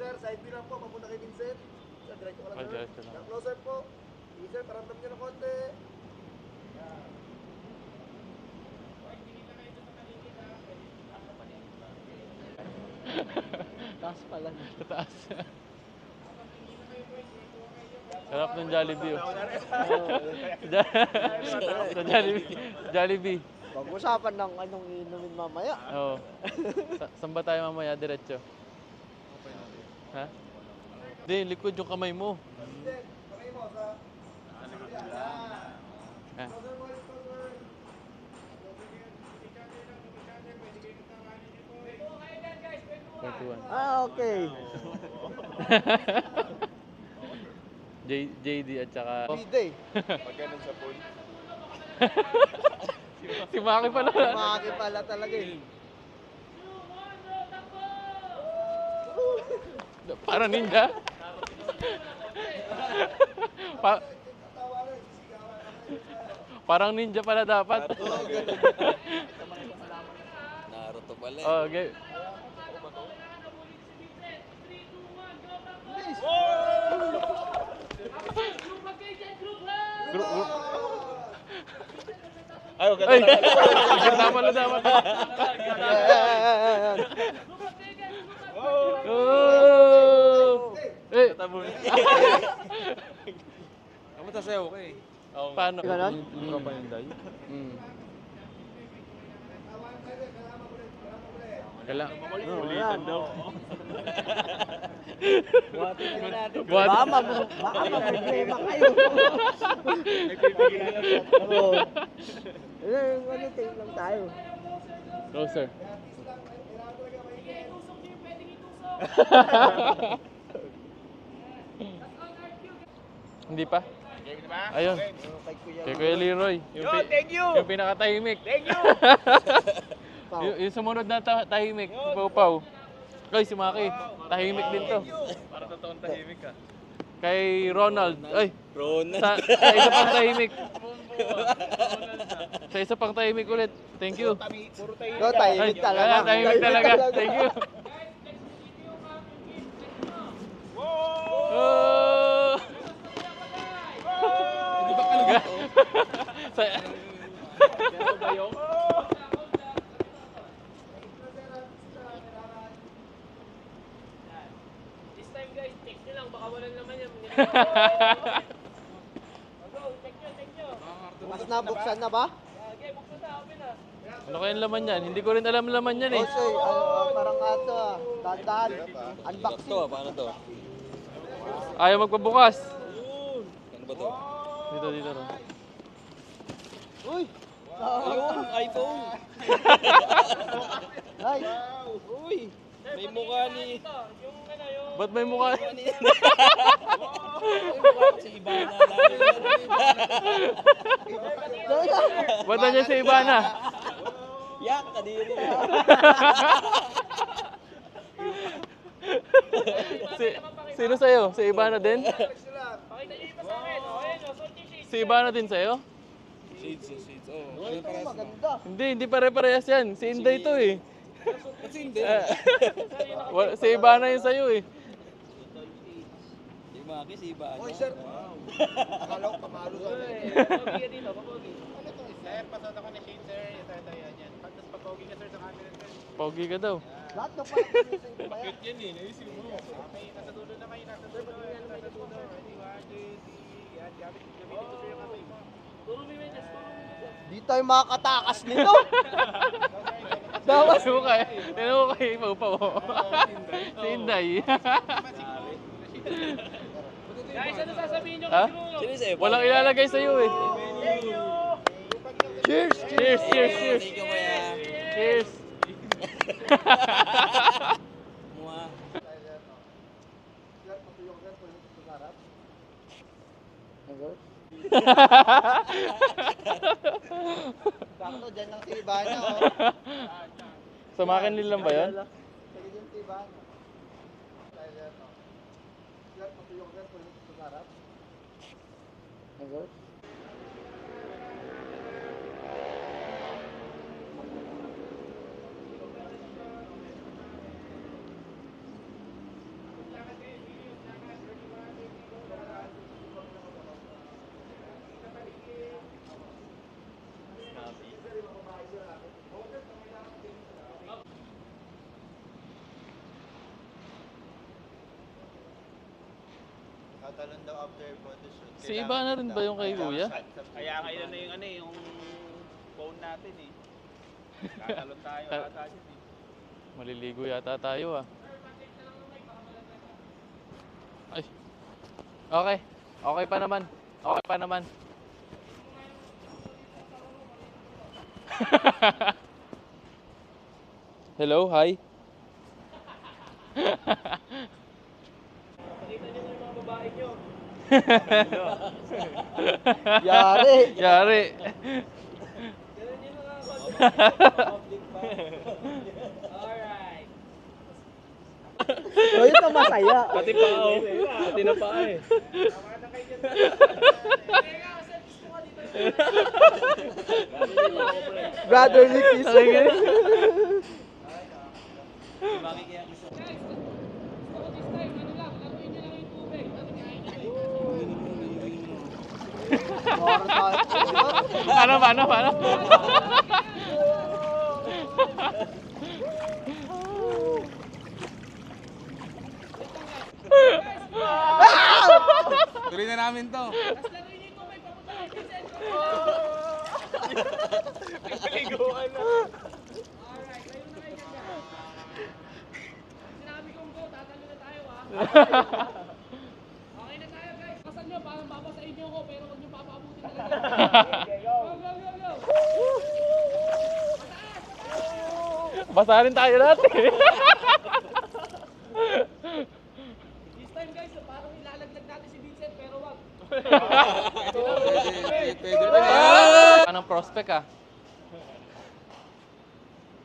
sir. Side view lang po, papunta kay Vincent. Sir, diretso ka lang, sir. Closer po. Sige, sir, paramdam nyo ng konti. Yan. Taas pala. Taas. Sarap ng Jollibee. Sa Jollibee. Jollibee. Pag-usapan ng anong inumin mamaya. Oo. Saan ba tayo mamaya? Diretso? Ha? Hindi, likod yung kamay mo. Vincent, pakay mo sa... Ha? Closer mo, closer. Okay. JD at saka... B-Day. Si Maki pala. Maki pala talaga eh. Parang ninja. Parang ninja pala dapat. Naruto pala eh. Oh, okay. Ay, okay. Ay! Tama na dapat. Oh! Eh! Kamu tasayaw ka eh. Paano? Ganon? Tropa yung day. Mm. Kailangan. Ulitan daw. Buhatin na natin. Baka mag-problema kayo. Oo. Ano, take lang tayo. Closer. Hindi pa? Ayun. Kay Kuya Leroy. Thank you! Yung pinakatahimik. Thank you! Yung sumunod na tahimik. Pau-pau. Ay, si Maki. Tahimik din to. Para totoong tahimik ka. Kay Ronald. Ay, Ronald. sa isa pang tahimik. Sa isa pang tahimik ulit. Thank you. Puro tahimik. No, tahimik talaga. Tahimik talaga. Thank you. Oh! Hindi ba kalugat? Sa ba yung? This time guys, check nyo lang, baka walang laman yan. Check nyo. Mas nabuksan na ba? Okay, buksan na, open na. Ano kayang laman yan? Hindi ko rin alam laman yan eh. Also, parang ato ah. Dahan-dahan. Unboxing. Ito, paano to? Ayaw magpabukas. Ano ba to? Dito. Uy! Ayun, iPhone! Nice! Uy! May mukha ni... Yung ano, yung... Ba't may mukha? May mukha si Ibana namin. Ba't nandiyan si Ibana? Yak, kadiri. Sino sa'yo? Si Ibana din? Pakita nyo iba sa akin. O, ayun, o, salt yung Si Ibana din sa'yo? Shades. Oh, Uy, ito maganda. Hindi pare-parehas yan. Si Inday to eh. Kasi hindi. Si Ibana yun sa'yo eh. Si Maki, si Ibana. Oy, sir. Akala ko pamalo sa akin. Papogi ka dito, papogi. Sir, pasok ako na shade, sir. Ito, yan. Tapos papogi ka, sir, sa camera, sir. Pogi ka daw. Lahat ng parang pinusin ko ba yan? Yan eh, naisip mo. Okay, nasa dulo naman yun, nasa dulo. Nasa dulo. Ready, 1, 2, 3. Yan, gamitin ko, sir, yung kamay mo. Turo mo yung medyas, turo mo. Di tayo makakatakas nito. Dawas mo kay. Tinanong ko kay Pau-Pau. Si Inday. Guys, ano sasabihin nyo Ha? kay Bruno? Sino sa'yo? Walang ilalagay sa'yo eh. Cheers! Cheers. Thank you, kuya. Cheers. Mua. Sir, patuyo ko, sir. Patuyo ko sa harap. Sakto, dyan lang si Ibana oh. Sa makin lang ba yun? Sige dyan si Ibana. Sir, patuyo ko, sir. Patuyo ko sa harap. Tatalon daw after photoshoot. Si iba na rin ba yung kay Kuya? Kaya ngayon na yung yung phone natin eh. Tatalon tayo ata dyan eh. Maliligo yata tayo ah. Ay. Okay. Okay pa naman. Okay pa naman. Hello, hi. Pakita nyo na yung mga babae nyo. Yari! Yari. Ganun nyo na nga ako. Alright. So, yun na masaya. Pati pa oh. Pati na pa eh. Teka, selfies ko ka dito. Brotherly kiss. Makikiyang isa. Guys, gusto ko this time, ano lang, laruin nyo lang yung tubig. Ano kain nyo? Paano? Tuloy na namin to. Tapos laruin nyo yung tubig, papunta kayo sa sentro. Alright, layo na kayo dyan, guys. Sinabi kong go, tatalo na tayo ha. Okay na tayo guys. Kasan nyo, parang babasahin nyo ako, pero huwag nyo papabutin talaga. Go, go, go, go! Basahin tayo lahat eh. This time guys, parang ilalaglag natin si Vincent, pero wag. Pwede. Anong prospect ah?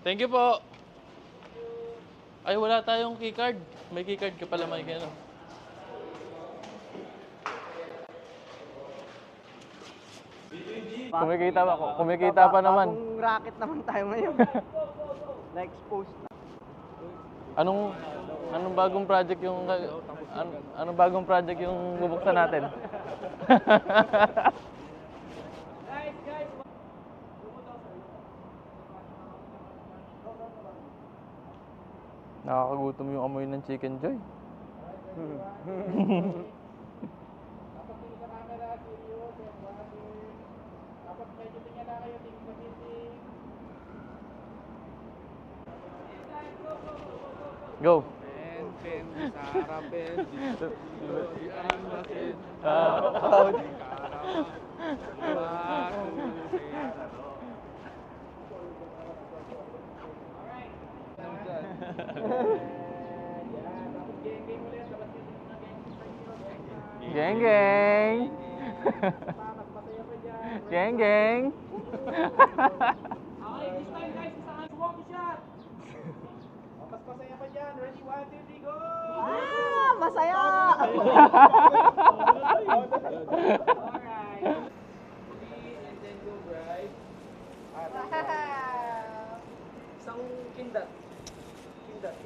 Thank you po. Ay, wala tayong keycard. May keycard ka pala, may gano'n. Kumikita pa naman. Bagong racket naman tayo ngayon. Na-expose na. Anong bagong project yung anong bagong project yung bubuksan natin? Guys, Nakakagutom yung amoy ng Chicken Joy. dapat medyo tingnan na kayo, tingin magiting. Go. Pen, sa harapin. Di ang bakit. Geng geng. Geng geng. Okay, this time guys, isang walk shot. Mas masaya pa dyan. Ready? 1, 2, 3, go! Masaya! Alright. And then go right. Isang kindat. Kindat.